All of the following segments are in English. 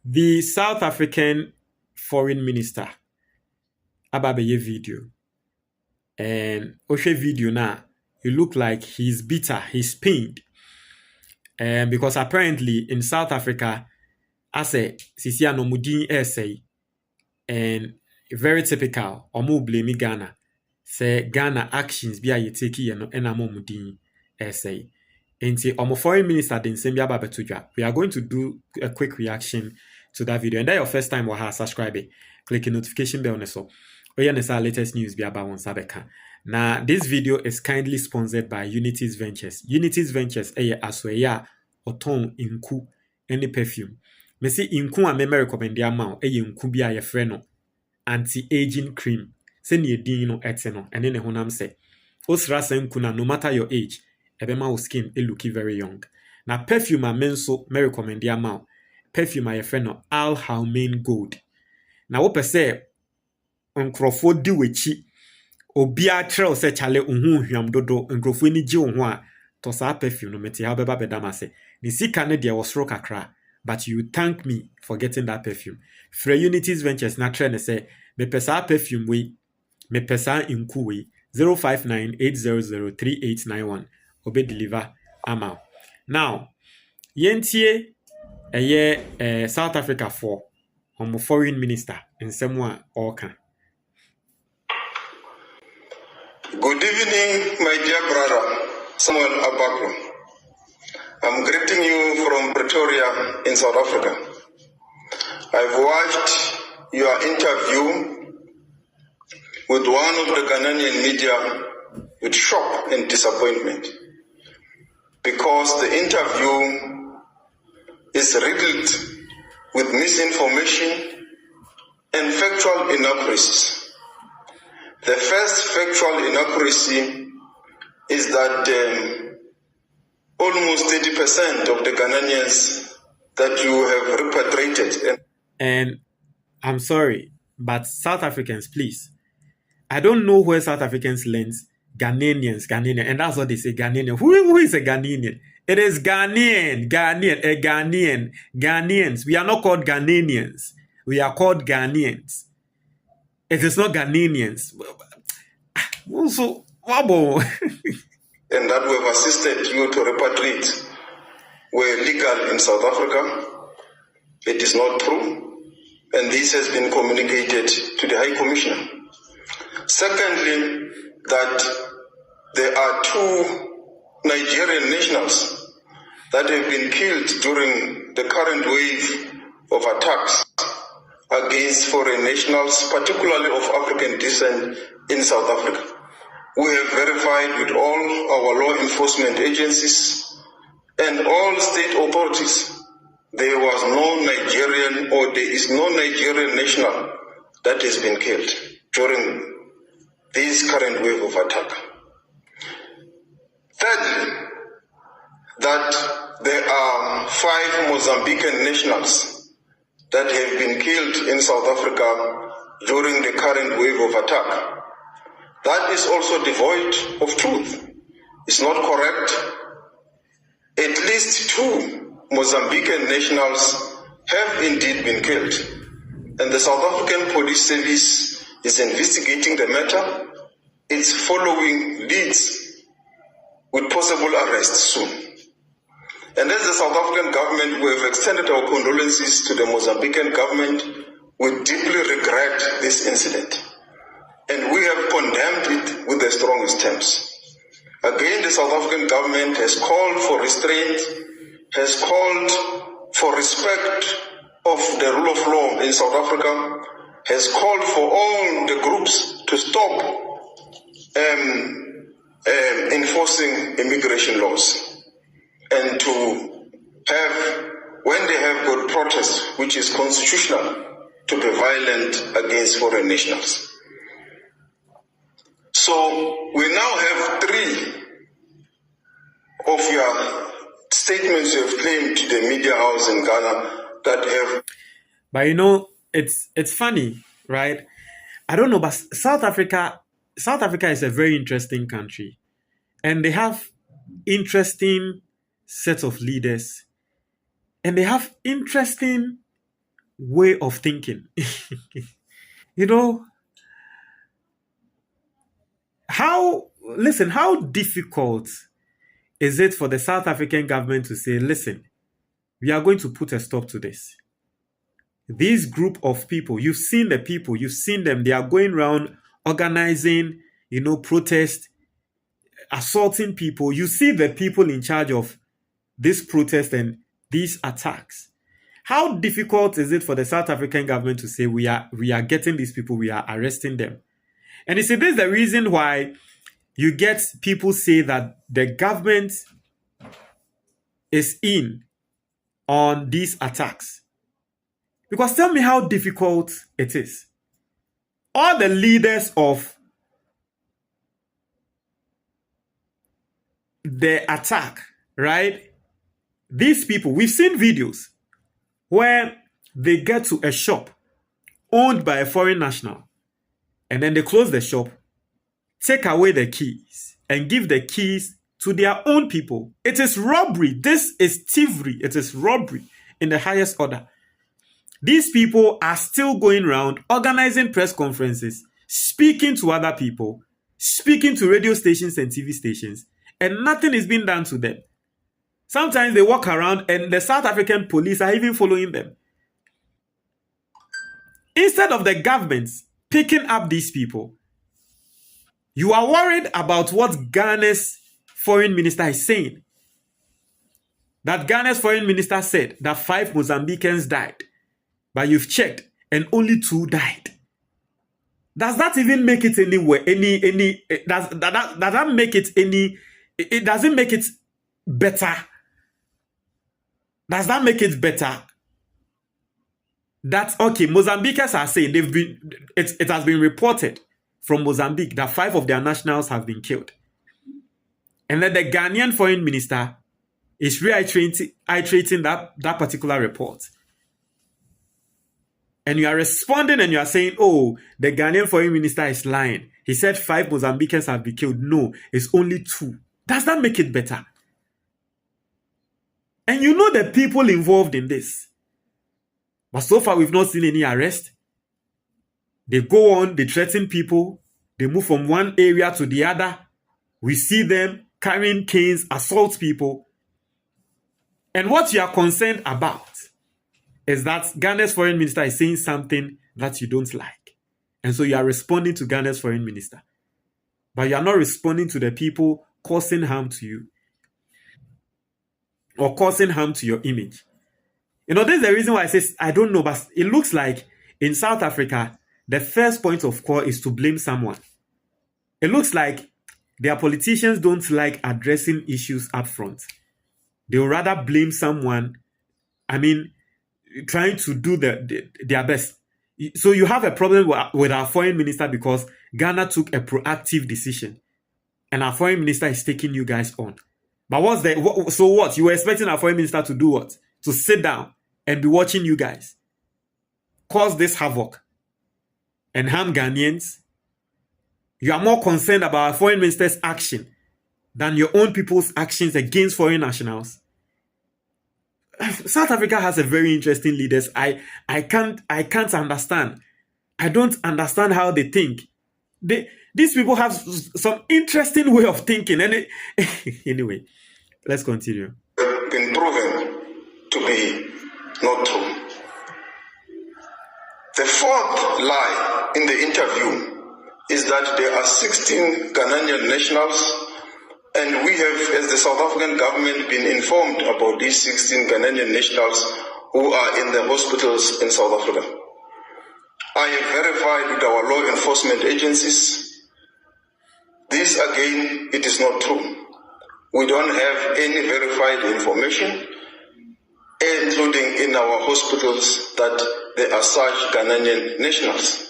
The South African foreign minister Ababaye video and Oshe video now, it look like he's bitter, he's pained. And because apparently in South Africa, as a Sisia no mudin essay, and very typical, omo blame Ghana. Say Ghana actions be a take no enamo mudin essay. And say omo foreign minister den sembia babetudra. We are going to do a quick reaction to that video. And that your first time or subscribe it. Click the notification bell so. Oh yeah, our latest news be about one sabeka. Now, this video is kindly sponsored by Unity's Ventures. Unity's Ventures asweya oton inku any perfume. Me see inku a me recommend ya ma inku bi a ye no anti-aging cream. Se ni edin no ete no ene ne honam se. Osra se inku na no matter your age, ebema o skin looking very young. Na perfume a menso me recommend ya ma perfume a ye no Al Halmain Gold. Na wo pese nkrofo di wechi obia trel se chale unhu hwam dodo nkrofo ni gi wo ho a to sa perfume no meti ha beba bedam ase ni sika ne de wosro kakra but you thank me for getting that perfume fra Unity's Ventures na trend say me pesa perfume we me pesa inku we 0598003891 obe deliver ama now yentie South Africa for foreign minister nsɛm a ɔka. Good evening, my dear brother, Samuel Abakro. I'm greeting you from Pretoria in South Africa. I've watched your interview with one of the Ghanaian media with shock and disappointment because the interview is riddled with misinformation and factual inaccuracies. The first factual inaccuracy is that almost 30% of the Ghanaians that you have repatriated. And I'm sorry, but South Africans, please. I don't know where South Africans learn Ghanaian, and that's what they say, Ghanaian. Who is a Ghanaian? It is Ghanaians. We are not called Ghanaians. We are called Ghanaians. It is not Ghanaians. Also, wabo. And that we have assisted you to repatriate were legal in South Africa. It is not true. And this has been communicated to the High Commissioner. Secondly, that there are 2 Nigerian nationals that have been killed during the current wave of attacks against foreign nationals, particularly of African descent in South Africa. We have verified with all our law enforcement agencies and all state authorities there was no Nigerian or there is no Nigerian national that has been killed during this current wave of attack. Thirdly, that there are 5 Mozambican nationals that have been killed in South Africa during the current wave of attack. That is also devoid of truth. It's not correct. At least 2 Mozambican nationals have indeed been killed. And the South African Police Service is investigating the matter. It's following leads with possible arrest soon. And as the South African government, we have extended our condolences to the Mozambican government. We deeply regret this incident. And we have condemned it with the strongest terms. Again, the South African government has called for restraint, has called for respect of the rule of law in South Africa, has called for all the groups to stop enforcing immigration laws and to have, when they have got protests, which is constitutional, to be violent against foreign nationals. So we now have 3 of your statements you have claimed to the media house in Ghana that have. But you know, it's funny, right? I don't know, but South Africa is a very interesting country. And they have interesting set of leaders. And they have interesting way of thinking. You know, how difficult is it for the South African government to say, listen, we are going to put a stop to this? This group of people, you've seen the people, you've seen them, they are going around organizing, protest, assaulting people. You see the people in charge of this protest and these attacks. How difficult is it for the South African government to say we are getting these people, we are arresting them? And you see, this is the reason why you get people say that the government is in on these attacks. Because tell me how difficult it is. All the leaders of the attack, right? These people, we've seen videos where they get to a shop owned by a foreign national, and then they close the shop, take away the keys, and give the keys to their own people. It is robbery. This is thievery. It is robbery in the highest order. These people are still going around organizing press conferences, speaking to other people, speaking to radio stations and TV stations, and nothing is being done to them. Sometimes they walk around and the South African police are even following them. Instead of the government picking up these people, you are worried about what Ghana's foreign minister is saying. That Ghana's foreign minister said that 5 Mozambicans died, but you've checked and only 2 died. Does that even make it anywhere? Does that make it any? It doesn't make it better. Does that make it better? That's okay. Mozambicans are saying it has been reported from Mozambique that 5 of their nationals have been killed. And then the Ghanaian foreign minister is reiterating that particular report. And you are responding and you are saying, oh, the Ghanaian foreign minister is lying. He said 5 Mozambicans have been killed. No, it's only 2. Does that make it better? And you know the people involved in this. But so far, we've not seen any arrest. They go on, they threaten people. They move from one area to the other. We see them carrying canes, assault people. And what you are concerned about is that Ghana's foreign minister is saying something that you don't like. And so you are responding to Ghana's foreign minister. But you are not responding to the people causing harm to you or causing harm to your image. This is the reason why I say, I don't know, but it looks like in South Africa, the first point of call is to blame someone. It looks like their politicians don't like addressing issues up front. They would rather blame someone, trying to do their best. So you have a problem with our foreign minister because Ghana took a proactive decision. And our foreign minister is taking you guys on. But so what? You were expecting our foreign minister to do what? To sit down and be watching you guys cause this havoc and harm Ghanaians. You are more concerned about our foreign minister's action than your own people's actions against foreign nationals. South Africa has a very interesting leaders. I can't understand. I don't understand how they think. These people have some interesting way of thinking. And anyway, let's continue. Been proven to be not true. The fourth lie in the interview is that there are 16 Ghanaian nationals, and we have, as the South African government, been informed about these 16 Ghanaian nationals who are in the hospitals in South Africa. I have verified with our law enforcement agencies. This, again, it is not true. We don't have any verified information, including in our hospitals, that there are such Ghanaian nationals.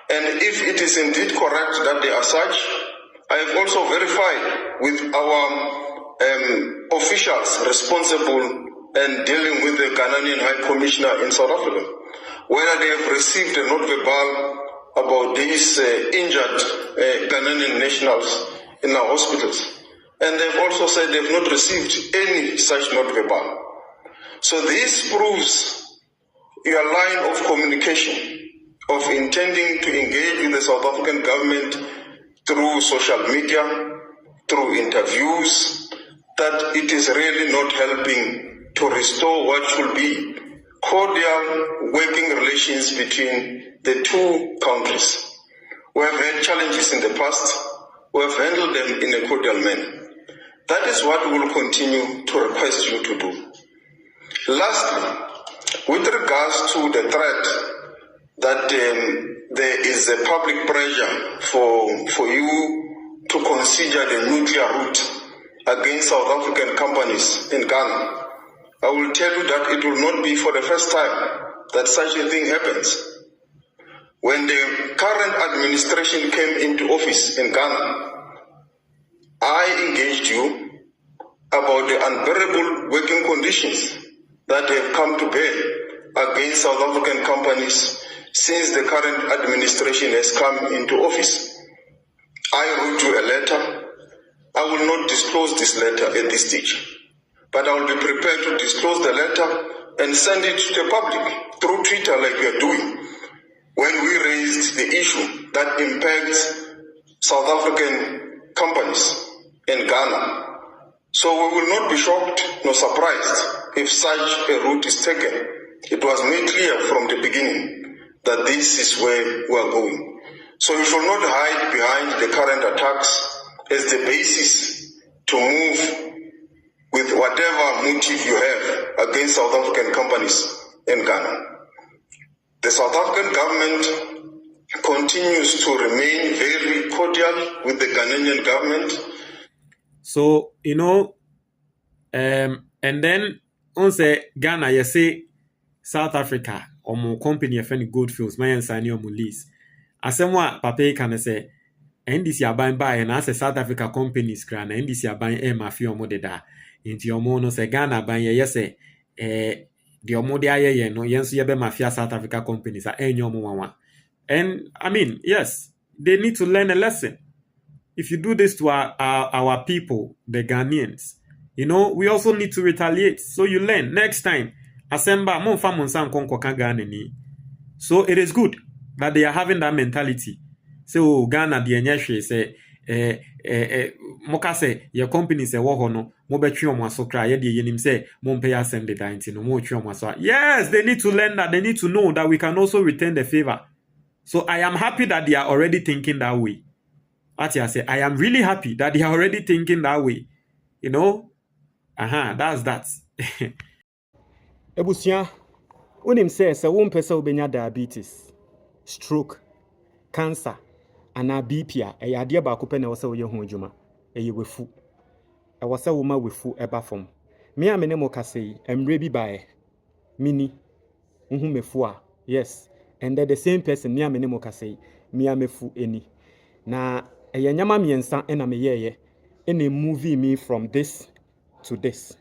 And if it is indeed correct that they are such, I have also verified with our officials responsible and dealing with the Ghanaian High Commissioner in South Africa, whether they have received a note verbal about these injured Ghanaian nationals in our hospitals. And they've also said they've not received any such note verbal. So this proves your line of communication of intending to engage with the South African government through social media, through interviews, that it is really not helping to restore what should be cordial working relations between the two countries. We have had challenges in the past. We have handled them in a cordial manner. That is what we will continue to request you to do. Lastly, with regards to the threat that there is a public pressure for you to consider the nuclear route against South African companies in Ghana, I will tell you that it will not be for the first time that such a thing happens. When the current administration came into office in Ghana, I engaged you about the unbearable working conditions that have come to bear against South African companies since the current administration has come into office. I wrote you a letter. I will not disclose this letter at this stage, but I will be prepared to disclose the letter and send it to the public through Twitter like we are doing when we raised the issue that impacts South African companies in Ghana. So we will not be shocked nor surprised if such a route is taken. It was made clear from the beginning that this is where we are going. So you should not hide behind the current attacks as the basis to move with whatever motive you have against South African companies in Ghana. The South African government continues to remain very cordial with the Ghanaian government. So, and then on say Ghana, you say South Africa, or more company, a friend Goldfields, my and sign your lease. As someone Papa can say, and this year buying by and as a South Africa companies, grand, and this year buying a mafia modeda into your mono say Ghana buying, yes, the Omodia, no, yes, you be mafia South Africa companies are any more. And I mean, yes, they need to learn a lesson. If you do this to our people, the Ghanaians, we also need to retaliate. So you learn next time. Asemba mon fa mon san konko kan Ghana ni. So it is good that they are having that mentality. So Ghana the enyehwe say moka say your company say wo ho no mo betwe omo aso kra ye de yenim say mo pay asem the dainty no mo twe omo aso. Yes, they need to learn that. They need to know that we can also return the favor. So I am happy that they are already thinking that way. I say, I am really happy that they are already thinking that way. That's that. Ebusia, unim say won pese obenya diabetes, stroke, cancer, ana BP a ade ba ko pe na wo se wo ye ho adwuma. Eye wefu. E wo se wo ma wefu eba fom. Me a me ne mo kase emre bi bae. Mini hu mefu a. Yes. And the same person me a me ne mo kase me a mefu eni. Na nyama miensa ena me yeye ena movie me from this to this.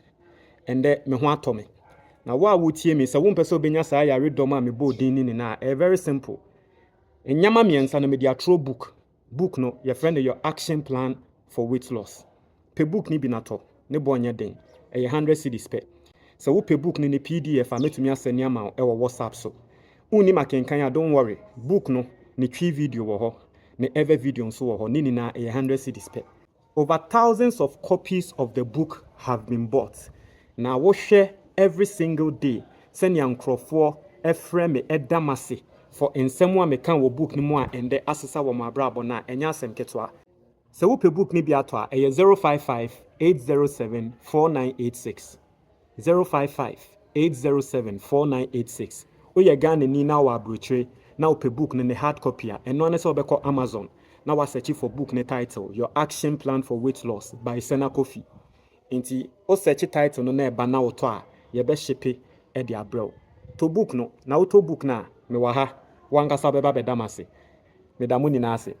And me ho atome. Na wa wotie me se wo mpese obenya sa ya redom a me bo din ni na very simple. Nyama miensa na me dia throw book no your friend your action plan for weight loss. Pe book ni bi na to ne bo nya den 100 cedis pe. So wo pe book ni PDF a metumi aseni ama e wo WhatsApp so. Uni makenkan ya don't worry. Book no ni twi video wo ho. Ne ever video nso wo ho ni na 100 cedis pe. Over thousands of copies of the book have been bought. Now we share every single day. Send your nkrofo efrem me edamase for ensemo me kan wo book ni mo a ende asesa wo mabrabo na enya asem ketwa. Se wo pe book ni bi ato a 055-807-4986. 055-807-4986. Oye Ghana ni na wa abrochire na wo pe book ni hard copy a eno ne se obekọ Amazon. Now I search for book ne title Your Action Plan for Weight Loss by Sena Kofi. Inti o search title no na eba na oto a ye be shipe e de abrel. To book no na auto book na me wa ha wanga sa beba be damase. Me damu ni na ase.